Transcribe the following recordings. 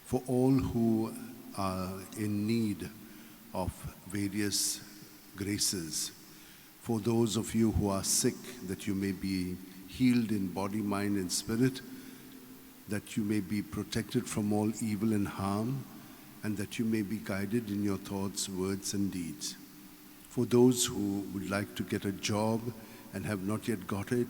for all who are in need of various graces, for those of you who are sick, that you may be healed in body, mind, and spirit, that you may be protected from all evil and harm, and that you may be guided in your thoughts, words, and deeds. For those who would like to get a job and have not yet got it,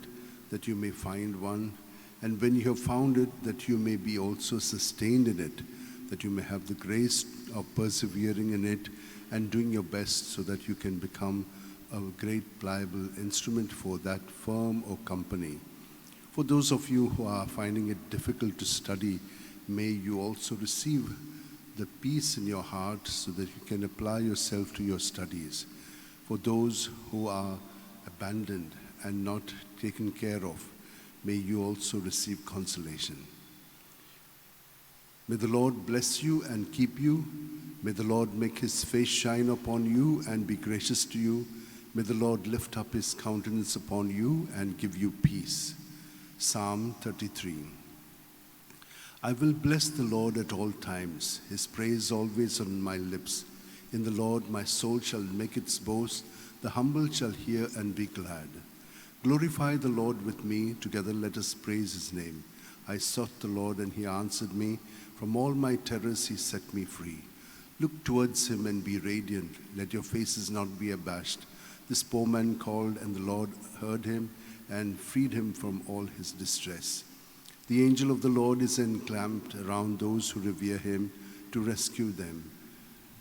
that you may find one, and when you have found it, that you may be also sustained in it, that you may have the grace of persevering in it and doing your best so that you can become a great pliable instrument for that firm or company. For those of you who are finding it difficult to study, may you also receive the peace in your heart so that you can apply yourself to your studies. For those who are abandoned and not taken care of, may you also receive consolation. May the Lord bless you and keep you. May the Lord make his face shine upon you and be gracious to you. May the Lord lift up his countenance upon you and give you peace. Psalm 33. I will bless the Lord at all times, his praise always on my lips. In the Lord my soul shall make its boast, the humble shall hear and be glad. Glorify the Lord with me, together let us praise his name. I sought the Lord and he answered me. From all my terrors he set me free. Look towards him and be radiant. Let your faces not be abashed. This poor man called, and the Lord heard him and freed him from all his distress. The angel of the Lord is encamped around those who revere him to rescue them.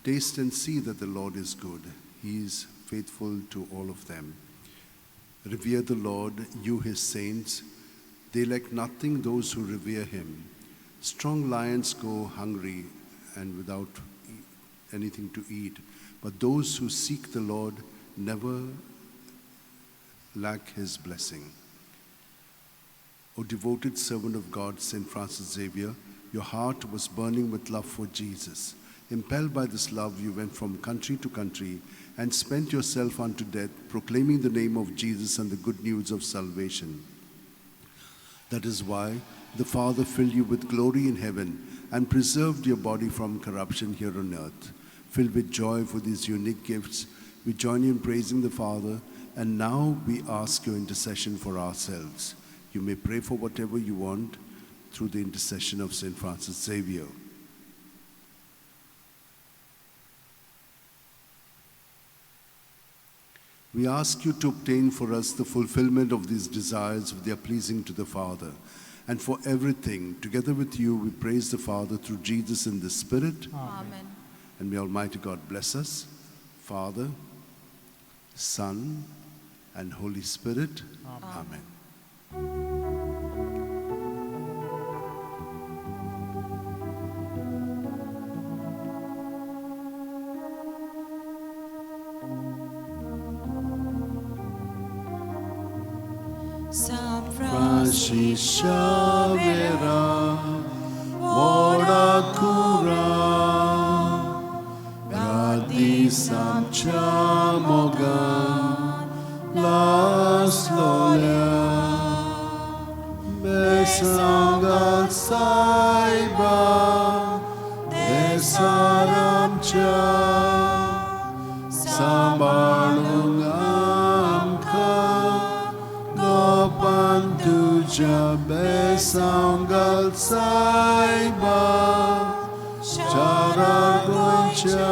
Taste and see that the Lord is good. He is faithful to all of them. Revere the Lord, you his saints. They lack nothing, those who revere him. Strong lions go hungry and without anything to eat, but those who seek the Lord never lack his blessing. O devoted servant of God, St. Francis Xavier, your heart was burning with love for Jesus. Impelled by this love, you went from country to country and spent yourself unto death, proclaiming the name of Jesus and the good news of salvation. That is why the Father filled you with glory in heaven and preserved your body from corruption here on earth. Filled with joy for these unique gifts, we join you in praising the Father, and now we ask your intercession for ourselves. You may pray for whatever you want through the intercession of St. Francis Xavier. We ask you to obtain for us the fulfillment of these desires if they are pleasing to the Father. And for everything, together with you, we praise the Father through Jesus in the Spirit. Amen. And may Almighty God bless us, Father, Son, and Holy Spirit. Amen. San Francis Xavier, ora cura, radisam chamogan, las lolia, besangal saiba, desaram cha, sambalungam ka, gopantuja besangal saiba, charaguncha.